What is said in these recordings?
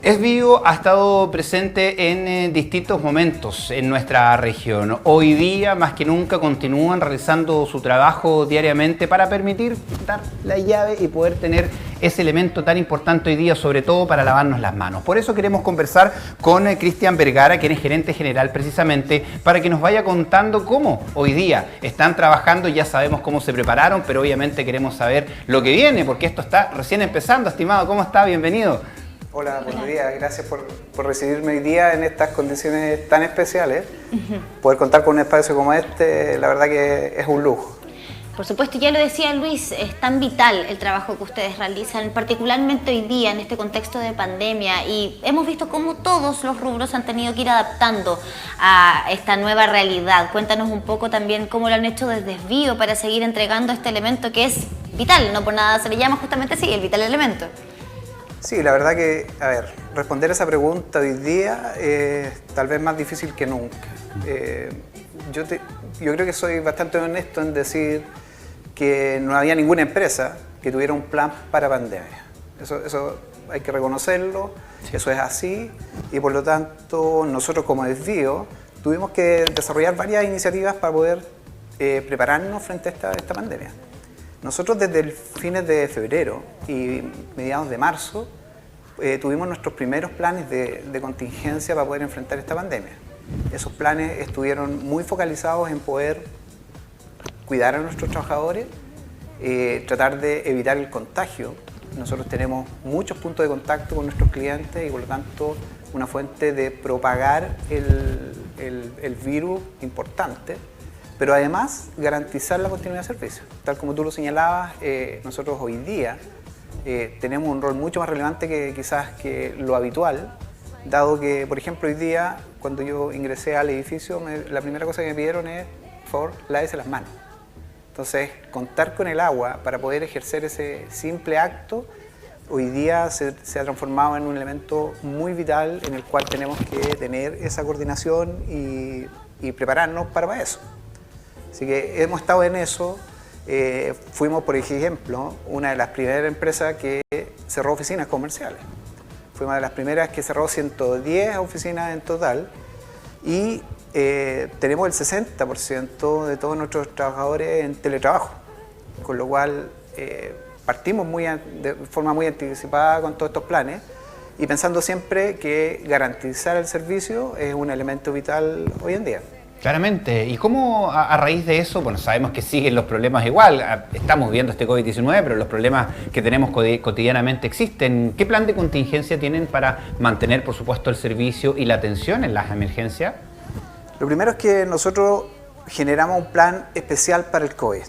SBio ha estado presente en distintos momentos en nuestra región. Hoy día, más que nunca, continúan realizando su trabajo diariamente para permitir dar la llave y poder tener ese elemento tan importante hoy día, sobre todo para lavarnos las manos. Por eso queremos conversar con Cristian Vergara, quien es gerente general precisamente, para que nos vaya contando cómo hoy día están trabajando. Ya sabemos cómo se prepararon, pero obviamente queremos saber lo que viene, porque esto está recién empezando. Estimado, ¿cómo está? Bienvenido. Hola, buenos días. Gracias por recibirme hoy día en estas condiciones tan especiales. Poder contar con un espacio como este, la verdad que es un lujo. Por supuesto, ya lo decía Luis, es tan vital el trabajo que ustedes realizan, particularmente hoy día en este contexto de pandemia, y hemos visto cómo todos los rubros han tenido que ir adaptando a esta nueva realidad. Cuéntanos un poco también cómo lo han hecho desde SBio para seguir entregando este elemento que es vital, no por nada se le llama justamente así, el vital elemento. Sí, la verdad que, responder esa pregunta hoy día es tal vez más difícil que nunca. Yo creo que soy bastante honesto en decir que no había ninguna empresa que tuviera un plan para pandemia. Eso hay que reconocerlo, eso es así, y por lo tanto nosotros como SBio tuvimos que desarrollar varias iniciativas para poder prepararnos frente a esta pandemia. Nosotros desde el fines de febrero y mediados de marzo tuvimos nuestros primeros planes de contingencia para poder enfrentar esta pandemia. Esos planes estuvieron muy focalizados en poder cuidar a nuestros trabajadores, tratar de evitar el contagio. Nosotros tenemos muchos puntos de contacto con nuestros clientes y por lo tanto una fuente de propagar el virus importante, pero además garantizar la continuidad de servicio. Tal como tú lo señalabas, nosotros hoy día tenemos un rol mucho más relevante que quizás que lo habitual, dado que, por ejemplo, hoy día, cuando yo ingresé al edificio, la primera cosa que me pidieron es, por favor, lávese las manos. Entonces, contar con el agua para poder ejercer ese simple acto, hoy día se ha transformado en un elemento muy vital en el cual tenemos que tener esa coordinación y prepararnos para eso. Así que hemos estado en eso. Fuimos, por ejemplo, una de las primeras empresas que cerró oficinas comerciales. Fuimos de las primeras que cerró 110 oficinas en total y tenemos el 60% de todos nuestros trabajadores en teletrabajo, con lo cual partimos de forma muy anticipada con todos estos planes y pensando siempre que garantizar el servicio es un elemento vital hoy en día. Claramente. ¿Y cómo a raíz de eso? Bueno, sabemos que siguen los problemas igual. Estamos viendo este COVID-19, pero los problemas que tenemos cotidianamente existen. ¿Qué plan de contingencia tienen para mantener, por supuesto, el servicio y la atención en las emergencias? Lo primero es que nosotros generamos un plan especial para el COVID.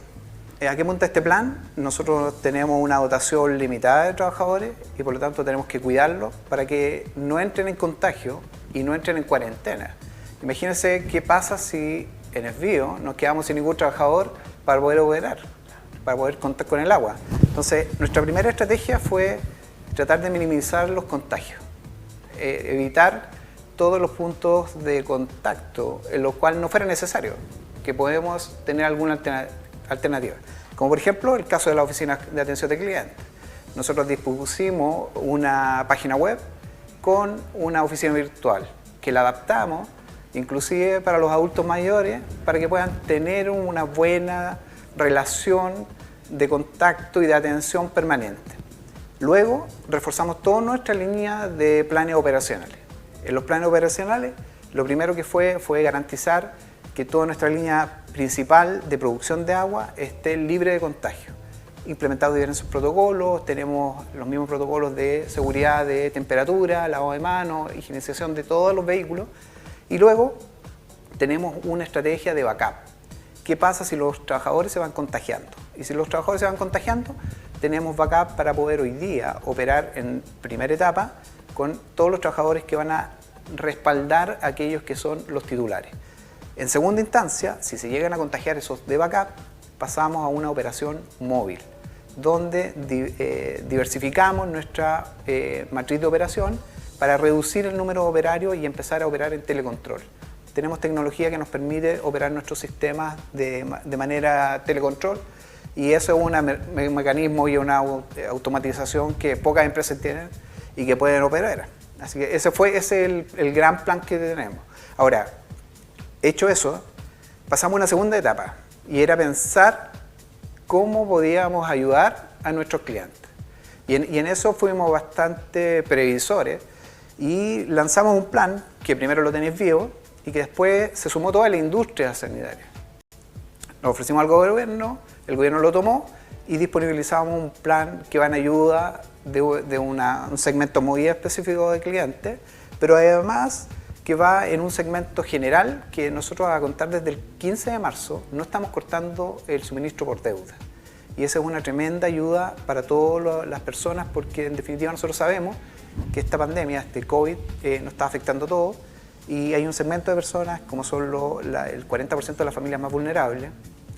¿A qué monta este plan? Nosotros tenemos una dotación limitada de trabajadores y por lo tanto tenemos que cuidarlos para que no entren en contagio y no entren en cuarentena. Imagínense qué pasa si en SBio nos quedamos sin ningún trabajador para poder operar, para poder contar con el agua. Entonces, nuestra primera estrategia fue tratar de minimizar los contagios, evitar todos los puntos de contacto en los cuales no fuera necesario, que podemos tener alguna alternativa. Como por ejemplo el caso de la oficina de atención de clientes. Nosotros dispusimos una página web con una oficina virtual que la adaptamos inclusive para los adultos mayores, para que puedan tener una buena relación de contacto y de atención permanente. Luego, reforzamos toda nuestra línea de planes operacionales. En los planes operacionales, lo primero que fue garantizar que toda nuestra línea principal de producción de agua esté libre de contagio. Implementados diversos protocolos, tenemos los mismos protocolos de seguridad de temperatura, lavado de manos, higienización de todos los vehículos. Y luego tenemos una estrategia de backup. ¿Qué pasa si los trabajadores se van contagiando? Y si los trabajadores se van contagiando, tenemos backup para poder hoy día operar en primera etapa con todos los trabajadores que van a respaldar a aquellos que son los titulares. En segunda instancia, si se llegan a contagiar esos de backup, pasamos a una operación móvil, donde diversificamos nuestra matriz de operación para reducir el número de operarios y empezar a operar en telecontrol. Tenemos tecnología que nos permite operar nuestros sistemas de manera telecontrol y eso es un mecanismo y una automatización que pocas empresas tienen y que pueden operar. Así que ese es el gran plan que tenemos. Ahora, hecho eso, pasamos a una segunda etapa y era pensar cómo podíamos ayudar a nuestros clientes. Y en eso fuimos bastante previsores y lanzamos un plan que primero lo tenéis vivo y que después se sumó toda la industria sanitaria. Lo ofrecimos al gobierno, el gobierno lo tomó y disponibilizamos un plan que va en ayuda de un segmento muy específico de clientes, pero además que va en un segmento general que nosotros a contar desde el 15 de marzo no estamos cortando el suministro por deuda. Y esa es una tremenda ayuda para todas las personas porque en definitiva nosotros sabemos que esta pandemia, este COVID, nos está afectando a todos y hay un segmento de personas como son el 40% de las familias más vulnerables,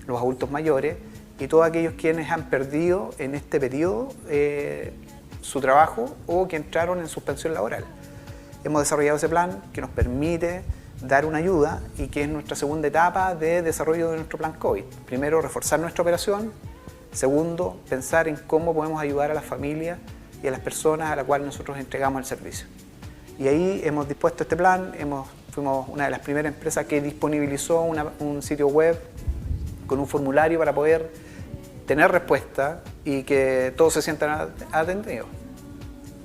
los adultos mayores y todos aquellos quienes han perdido en este periodo su trabajo o que entraron en suspensión laboral. Hemos desarrollado ese plan que nos permite dar una ayuda y que es nuestra segunda etapa de desarrollo de nuestro plan COVID. Primero, reforzar nuestra operación. Segundo, pensar en cómo podemos ayudar a las familias y a las personas a las cuales nosotros entregamos el servicio. Y ahí hemos dispuesto este plan, fuimos una de las primeras empresas que disponibilizó un sitio web con un formulario para poder tener respuesta y que todos se sientan atendidos.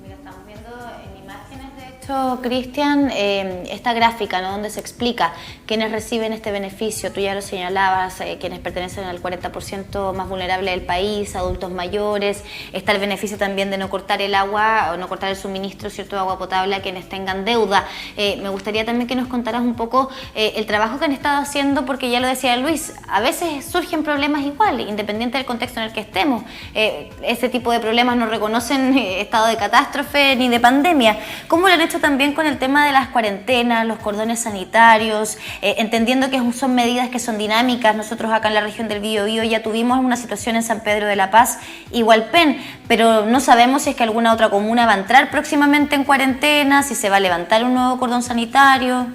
Mira, estamos viendo en imágenes, de hecho, Cristian, esta gráfica, ¿no?, donde se explica quiénes reciben este beneficio. Tú ya lo señalabas, quienes pertenecen al 40% más vulnerable del país, adultos mayores. Está el beneficio también de no cortar el agua o no cortar el suministro, ¿cierto?, de agua potable a quienes tengan deuda. Me gustaría también que nos contaras un poco el trabajo que han estado haciendo, porque ya lo decía Luis, a veces surgen problemas igual, independiente del contexto en el que estemos. Ese tipo de problemas no reconocen estado de catástrofe ni de pandemia. ¿Cómo lo han hecho también con el tema de las cuarentenas, los cordones sanitarios? Entendiendo que son medidas que son dinámicas. Nosotros acá en la región del Biobío ya tuvimos una situación en San Pedro de la Paz y Hualpén, pero no sabemos si es que alguna otra comuna va a entrar próximamente en cuarentena, si se va a levantar un nuevo cordón sanitario.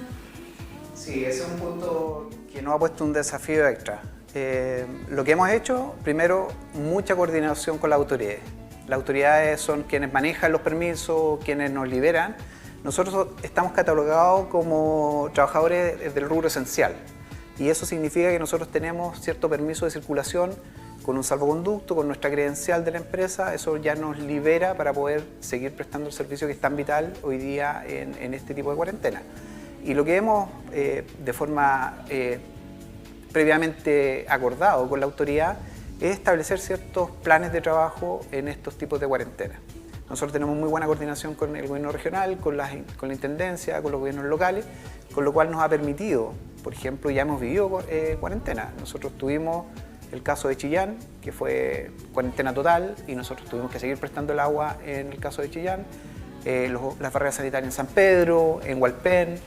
Sí, ese es un punto que nos ha puesto un desafío extra. Lo que hemos hecho, primero, mucha coordinación con las autoridades. Las autoridades son quienes manejan los permisos, quienes nos liberan. Nosotros estamos catalogados como trabajadores del rubro esencial y eso significa que nosotros tenemos cierto permiso de circulación con un salvoconducto, con nuestra credencial de la empresa. Eso ya nos libera para poder seguir prestando el servicio que es tan vital hoy día en este tipo de cuarentena. Y lo que hemos de forma previamente acordado con la autoridad es establecer ciertos planes de trabajo en estos tipos de cuarentena. Nosotros tenemos muy buena coordinación con el gobierno regional, con la intendencia, con los gobiernos locales, con lo cual nos ha permitido, por ejemplo, ya hemos vivido cuarentena. Nosotros tuvimos el caso de Chillán, que fue cuarentena total, y nosotros tuvimos que seguir prestando el agua en el caso de Chillán, las barreras sanitarias en San Pedro, en Hualpén,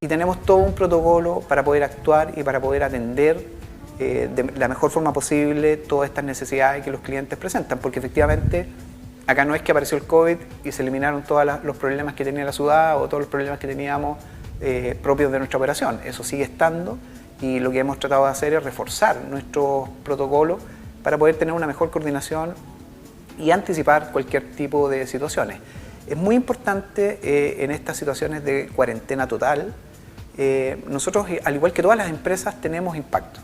y tenemos todo un protocolo para poder actuar y para poder atender de la mejor forma posible todas estas necesidades que los clientes presentan, porque efectivamente acá no es que apareció el COVID y se eliminaron todos los problemas que tenía la ciudad o todos los problemas que teníamos propios de nuestra operación. Eso sigue estando y lo que hemos tratado de hacer es reforzar nuestros protocolos para poder tener una mejor coordinación y anticipar cualquier tipo de situaciones. Es muy importante en estas situaciones de cuarentena total, nosotros, al igual que todas las empresas, tenemos impacto.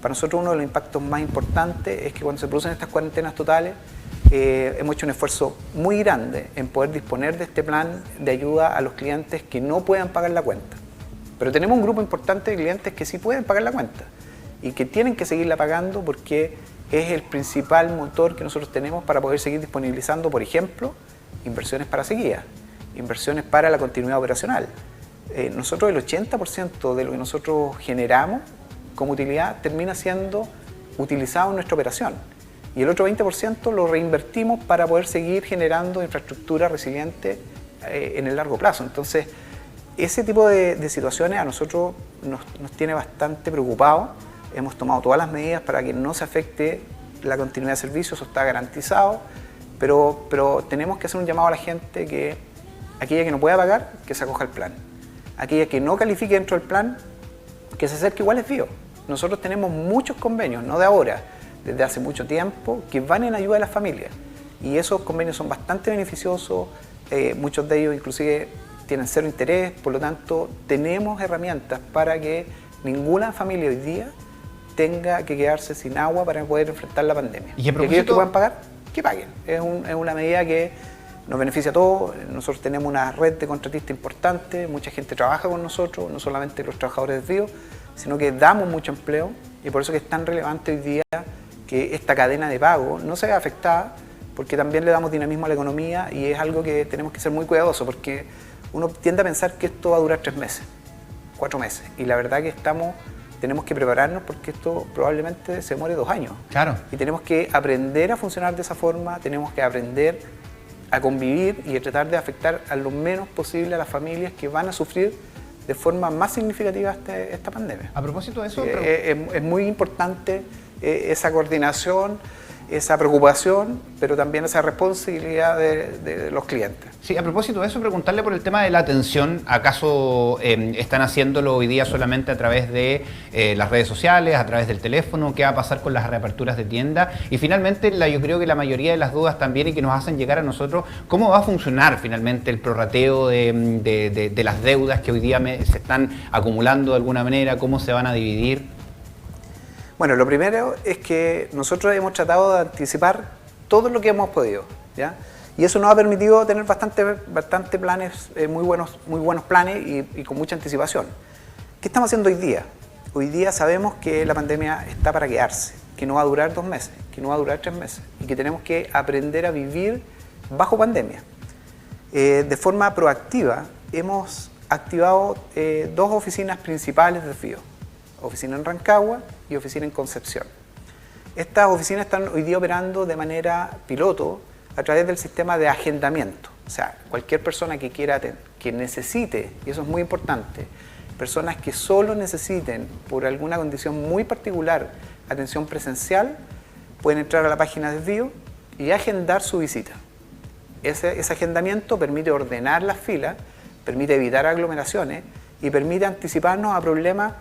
Para nosotros uno de los impactos más importantes es que cuando se producen estas cuarentenas totales, hemos hecho un esfuerzo muy grande en poder disponer de este plan de ayuda a los clientes que no puedan pagar la cuenta. Pero tenemos un grupo importante de clientes que sí pueden pagar la cuenta y que tienen que seguirla pagando porque es el principal motor que nosotros tenemos para poder seguir disponibilizando, por ejemplo, inversiones para sequía, inversiones para la continuidad operacional. Nosotros el 80% de lo que nosotros generamos como utilidad termina siendo utilizado en nuestra operación y el otro 20% lo reinvertimos para poder seguir generando infraestructura resiliente en el largo plazo. Entonces, ese tipo de situaciones a nosotros nos tiene bastante preocupados. Hemos tomado todas las medidas para que no se afecte la continuidad de servicios, eso está garantizado, pero tenemos que hacer un llamado a la gente que aquella que no pueda pagar, que se acoja al plan. Aquella que no califique dentro del plan, que se acerque igual es Bio. Nosotros tenemos muchos convenios, no de ahora, desde hace mucho tiempo, que van en ayuda de las familias. Y esos convenios son bastante beneficiosos muchos de ellos inclusive tienen cero interés, por lo tanto tenemos herramientas para que ninguna familia hoy día tenga que quedarse sin agua para poder enfrentar la pandemia. Y aquellos que puedan pagar, que paguen. Es una medida que nos beneficia a todos. Nosotros tenemos una red de contratistas importante, mucha gente trabaja con nosotros, no solamente los trabajadores de desvío, sino que damos mucho empleo, y por eso que es tan relevante hoy día que esta cadena de pago no se vea afectada, porque también le damos dinamismo a la economía, y es algo que tenemos que ser muy cuidadosos, porque uno tiende a pensar que esto va a durar 3 meses, 4 meses, y la verdad que tenemos que prepararnos porque esto probablemente se demore 2 años. Claro. Y tenemos que aprender a funcionar de esa forma, tenemos que aprender a convivir y a tratar de afectar a lo menos posible a las familias que van a sufrir de forma más significativa esta pandemia. A propósito de eso... Es muy importante esa coordinación, esa preocupación, pero también esa responsabilidad de los clientes. Sí, a propósito de eso, preguntarle por el tema de la atención. ¿Acaso están haciéndolo hoy día solamente a través de las redes sociales, a través del teléfono? ¿Qué va a pasar con las reaperturas de tienda? Y finalmente, yo creo que la mayoría de las dudas también y que nos hacen llegar a nosotros, ¿cómo va a funcionar finalmente el prorrateo de las deudas que hoy día se están acumulando de alguna manera? ¿Cómo se van a dividir? Bueno, lo primero es que nosotros hemos tratado de anticipar todo lo que hemos podido, ¿ya? Y eso nos ha permitido tener bastante planes, muy buenos planes y con mucha anticipación. ¿Qué estamos haciendo hoy día? Hoy día sabemos que la pandemia está para quedarse, que no va a durar 2 meses, que no va a durar 3 meses, y que tenemos que aprender a vivir bajo pandemia. De forma proactiva hemos activado 2 oficinas principales de desvío. Oficina en Rancagua y oficina en Concepción. Estas oficinas están hoy día operando de manera piloto a través del sistema de agendamiento. O sea, cualquier persona que que necesite, y eso es muy importante, personas que solo necesiten por alguna condición muy particular atención presencial, pueden entrar a la página de desvío y agendar su visita. Ese agendamiento permite ordenar las filas, permite evitar aglomeraciones y permite anticiparnos a problemas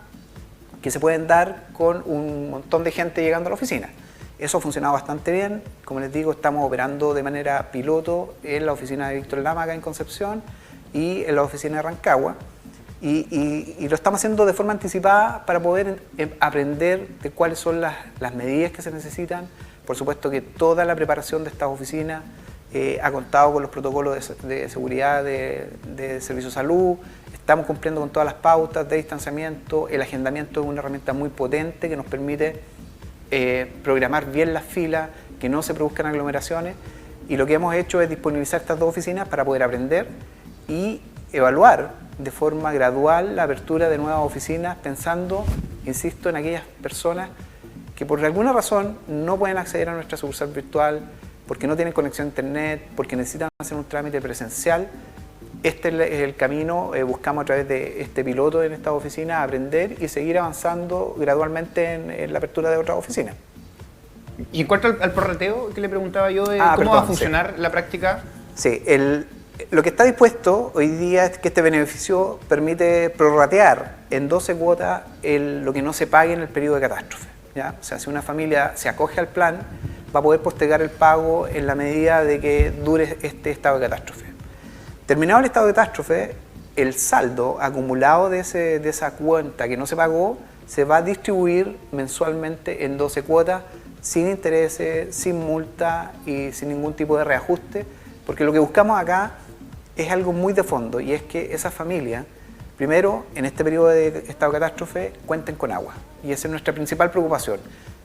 que se pueden dar con un montón de gente llegando a la oficina. Eso ha funcionado bastante bien. Como les digo, estamos operando de manera piloto en la oficina de Víctor Lama acá en Concepción y en la oficina de Rancagua. Y lo estamos haciendo de forma anticipada para poder aprender de cuáles son las medidas que se necesitan. Por supuesto que toda la preparación de estas oficinas ha contado con los protocolos de seguridad de Servicio de Salud. Estamos cumpliendo con todas las pautas de distanciamiento. El agendamiento es una herramienta muy potente que nos permite programar bien las filas, que no se produzcan aglomeraciones. Y lo que hemos hecho es disponibilizar estas 2 oficinas para poder aprender y evaluar de forma gradual la apertura de nuevas oficinas, pensando, insisto, en aquellas personas que por alguna razón no pueden acceder a nuestra sucursal virtual, porque no tienen conexión a internet, porque necesitan hacer un trámite presencial. Este es el camino. Buscamos a través de este piloto en estas oficinas aprender y seguir avanzando gradualmente en la apertura de otras oficinas. Y en cuanto al prorrateo, que le preguntaba yo, ¿cómo va a funcionar la práctica? Sí, lo que está dispuesto hoy día es que este beneficio permite prorratear en 12 cuotas lo que no se pague en el periodo de catástrofe, ¿ya? O sea, si una familia se acoge al plan, va a poder postergar el pago en la medida de que dure este estado de catástrofe. Terminado el estado de catástrofe, el saldo acumulado de esa cuenta que no se pagó se va a distribuir mensualmente en 12 cuotas, sin intereses, sin multa y sin ningún tipo de reajuste, porque lo que buscamos acá es algo muy de fondo, y es que esas familias, primero, en este periodo de estado de catástrofe, cuenten con agua, y esa es nuestra principal preocupación.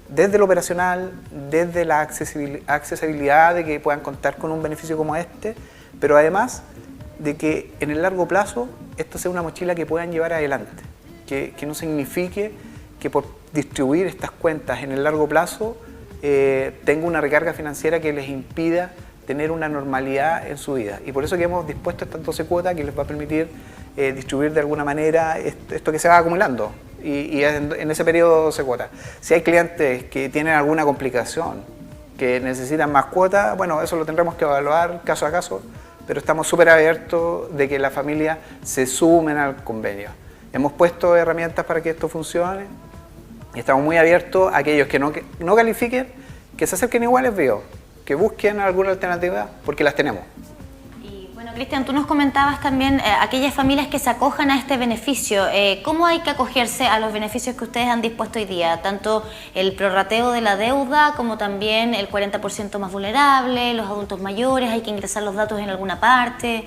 Desde lo operacional, desde la accesibilidad de que puedan contar con un beneficio como este, pero además de que en el largo plazo esto sea una mochila que puedan llevar adelante, que no signifique que por distribuir estas cuentas en el largo plazo tenga una recarga financiera que les impida tener una normalidad en su vida. Y por eso que hemos dispuesto estas 12 cuotas que les va a permitir distribuir de alguna manera esto que se va acumulando. Y en ese periodo 12 cuotas. Si hay clientes que tienen alguna complicación, que necesitan más cuotas, bueno, eso lo tendremos que evaluar caso a caso, pero estamos súper abiertos de que la familia se sumen al convenio. Hemos puesto herramientas para que esto funcione y estamos muy abiertos a aquellos que no califiquen, que se acerquen iguales, que busquen alguna alternativa, porque las tenemos. Y bueno, Cristian, tú nos comentabas también aquellas familias que se acojan a este beneficio. ¿Cómo hay que acogerse a los beneficios que ustedes han dispuesto hoy día? Tanto el prorrateo de la deuda como también el 40% más vulnerable, los adultos mayores, hay que ingresar los datos en alguna parte.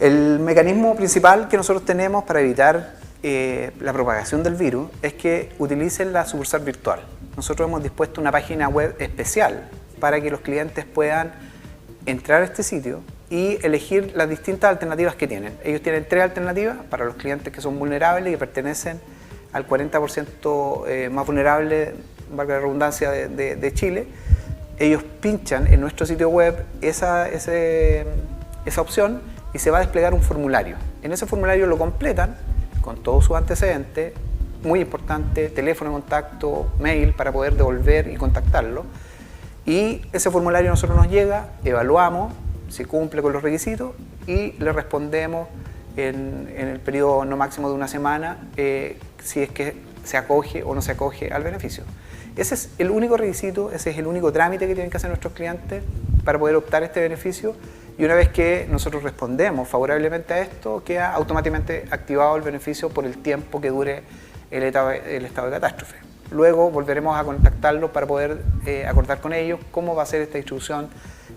El mecanismo principal que nosotros tenemos para evitar la propagación del virus es que utilicen la sucursal virtual. Nosotros hemos dispuesto una página web especial para que los clientes puedan entrar a este sitio y elegir las distintas alternativas que tienen. Ellos tienen 3 alternativas para los clientes que son vulnerables y que pertenecen al 40% más vulnerable, valga la redundancia, de Chile. Ellos pinchan en nuestro sitio web esa opción y se va a desplegar un formulario. En ese formulario lo completan con todos sus antecedentes, muy importante, teléfono de contacto, mail para poder devolver y contactarlo. Y ese formulario a nosotros nos llega, evaluamos si cumple con los requisitos y le respondemos en el periodo no máximo de una semana si es que se acoge o no se acoge al beneficio. Ese es el único requisito, ese es el único trámite que tienen que hacer nuestros clientes para poder optar a este beneficio, y una vez que nosotros respondemos favorablemente a esto, queda automáticamente activado el beneficio por el tiempo que dure el estado de catástrofe. Luego volveremos a contactarlos para poder acordar con ellos cómo va a ser esta distribución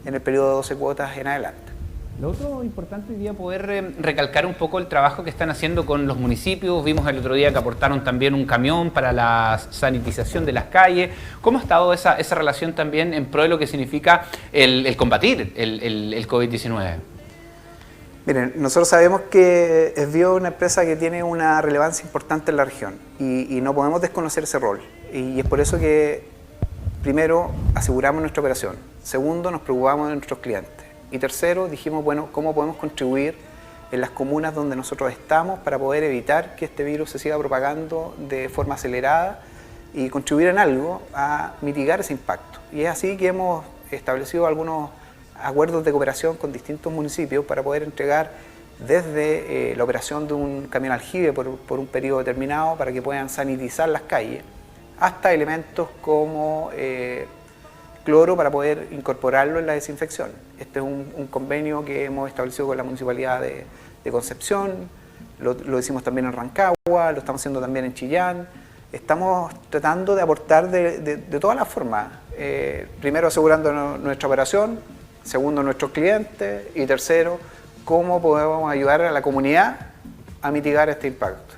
en el periodo de 12 cuotas en adelante. Lo otro importante hoy día poder recalcar un poco el trabajo que están haciendo con los municipios. Vimos el otro día que aportaron también un camión para la sanitización de las calles. ¿Cómo ha estado esa relación también en pro de lo que significa el combatir el COVID-19? Miren, nosotros sabemos que Esbio es una empresa que tiene una relevancia importante en la región y no podemos desconocer ese rol. Y es por eso que, primero, aseguramos nuestra operación. Segundo, nos preocupamos de nuestros clientes. Y tercero, dijimos, bueno, ¿cómo podemos contribuir en las comunas donde nosotros estamos para poder evitar que este virus se siga propagando de forma acelerada y contribuir en algo a mitigar ese impacto? Y es así que hemos establecido algunos acuerdos de cooperación con distintos municipios para poder entregar desde la operación de un camión aljibe por un periodo determinado para que puedan sanitizar las calles, hasta elementos como cloro para poder incorporarlo en la desinfección. Este es un convenio que hemos establecido con la Municipalidad de Concepción, lo hicimos también en Rancagua, lo estamos haciendo también en Chillán. Estamos tratando de aportar de todas las formas, primero asegurando nuestra operación, segundo nuestros clientes y tercero cómo podemos ayudar a la comunidad a mitigar este impacto.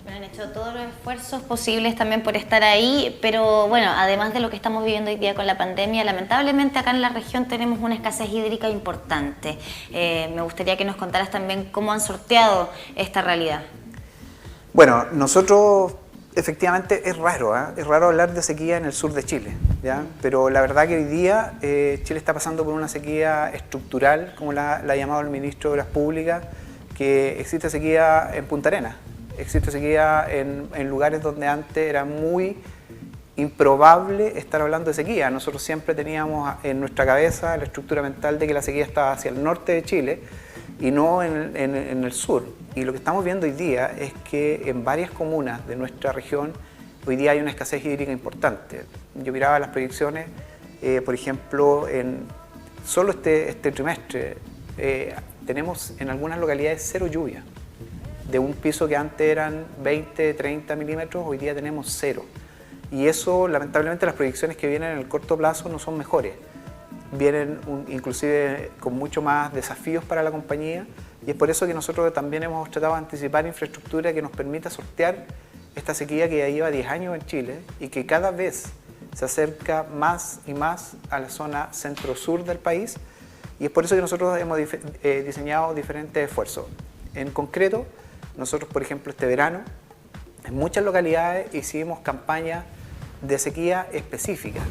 Han hecho todos los esfuerzos posibles también por estar ahí, pero bueno, además de lo que estamos viviendo hoy día con la pandemia, lamentablemente acá en la región tenemos una escasez hídrica importante. Me gustaría que nos contaras también cómo han sorteado esta realidad. Bueno, nosotros efectivamente es raro hablar de sequía en el sur de Chile, ¿ya? Pero la verdad que hoy día Chile está pasando por una sequía estructural, como la ha llamado el ministro de Obras Públicas, que existe sequía en Punta Arenas. Existe sequía en lugares donde antes era muy improbable estar hablando de sequía. Nosotros siempre teníamos en nuestra cabeza la estructura mental de que la sequía estaba hacia el norte de Chile y no en el sur. Y lo que estamos viendo hoy día es que en varias comunas de nuestra región hoy día hay una escasez hídrica importante. Yo miraba las proyecciones, por ejemplo, solo este trimestre tenemos en algunas localidades 0 lluvia. De un piso que antes eran 20, 30 milímetros, hoy día tenemos 0. Y eso, lamentablemente, las proyecciones que vienen en el corto plazo no son mejores. Vienen inclusive con mucho más desafíos para la compañía, y es por eso que nosotros también hemos tratado de anticipar infraestructura que nos permita sortear esta sequía que ya lleva 10 años en Chile y que cada vez se acerca más y más a la zona centro-sur del país, y es por eso que nosotros hemos diseñado diferentes esfuerzos. En concreto, nosotros, por ejemplo, este verano, en muchas localidades hicimos campañas de sequía específicas.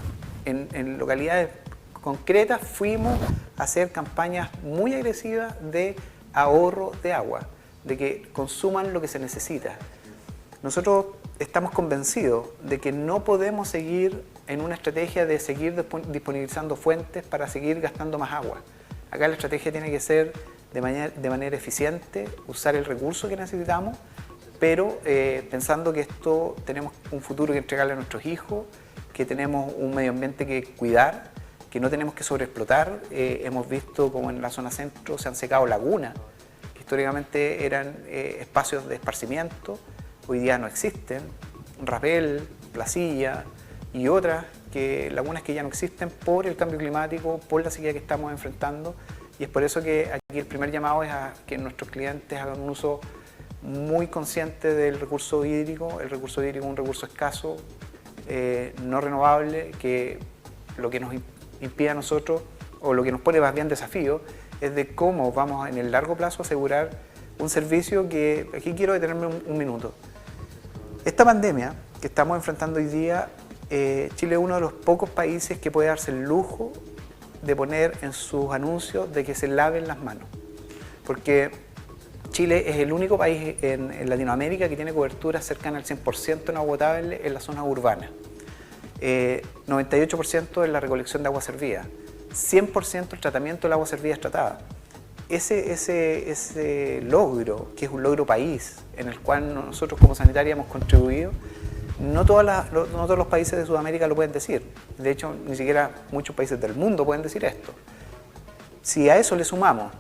En localidades concretas fuimos a hacer campañas muy agresivas de ahorro de agua, de que consuman lo que se necesita. Nosotros estamos convencidos de que no podemos seguir en una estrategia de seguir disponibilizando fuentes para seguir gastando más agua. Acá la estrategia tiene que ser de manera eficiente, usar el recurso que necesitamos, pero pensando que tenemos un futuro que entregarle a nuestros hijos, que tenemos un medio ambiente que cuidar, que no tenemos que sobreexplotar. Hemos visto como en la zona centro se han secado lagunas, que históricamente eran espacios de esparcimiento, hoy día no existen, Rapel, Placilla y otras lagunas que ya no existen por el cambio climático, por la sequía que estamos enfrentando, y es por eso que aquí el primer llamado es a que nuestros clientes hagan un uso muy consciente del recurso hídrico. El recurso hídrico es un recurso escaso, no renovable, que lo que nos impide a nosotros, o lo que nos pone más bien desafío, es de cómo vamos en el largo plazo a asegurar un servicio que, aquí quiero detenerme un minuto. Esta pandemia que estamos enfrentando hoy día, Chile es uno de los pocos países que puede darse el lujo de poner en sus anuncios de que se laven las manos, porque Chile es el único país en Latinoamérica que tiene cobertura cercana al 100% en agua potable en las zonas urbanas, 98% en la recolección de agua servida, 100% el tratamiento del agua servida es tratada. Ese logro, que es un logro país, en el cual nosotros como sanitaria hemos contribuido, no todos los países de Sudamérica lo pueden decir. De hecho, ni siquiera muchos países del mundo pueden decir esto. Si a eso le sumamos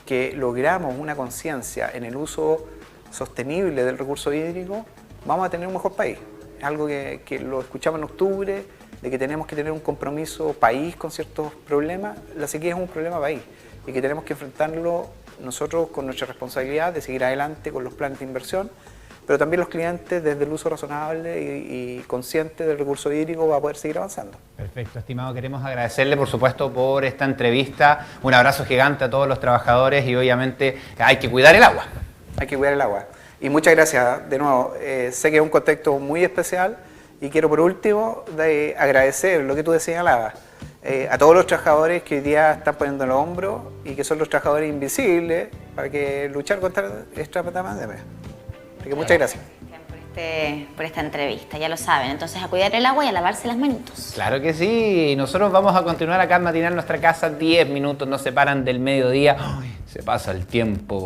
que logramos una conciencia en el uso sostenible del recurso hídrico, vamos a tener un mejor país. Es algo que lo escuchamos en octubre, de que tenemos que tener un compromiso país con ciertos problemas. La sequía es un problema país y que tenemos que enfrentarlo nosotros con nuestra responsabilidad de seguir adelante con los planes de inversión, pero también los clientes desde el uso razonable y consciente del recurso hídrico va a poder seguir avanzando. Perfecto, estimado, queremos agradecerle por supuesto por esta entrevista, un abrazo gigante a todos los trabajadores y obviamente hay que cuidar el agua. Hay que cuidar el agua. Y muchas gracias de nuevo, sé que es un contexto muy especial y quiero por último agradecer lo que tú señalabas, a todos los trabajadores que hoy día están poniendo el hombro y que son los trabajadores invisibles para que luchar contra esta pandemia. Así que muchas gracias. Por esta entrevista, ya lo saben. Entonces, a cuidar el agua y a lavarse las manitos. Claro que sí. Nosotros vamos a continuar acá en Matinal Nuestra Casa. 10 minutos nos separan del mediodía. Ay, se pasa el tiempo.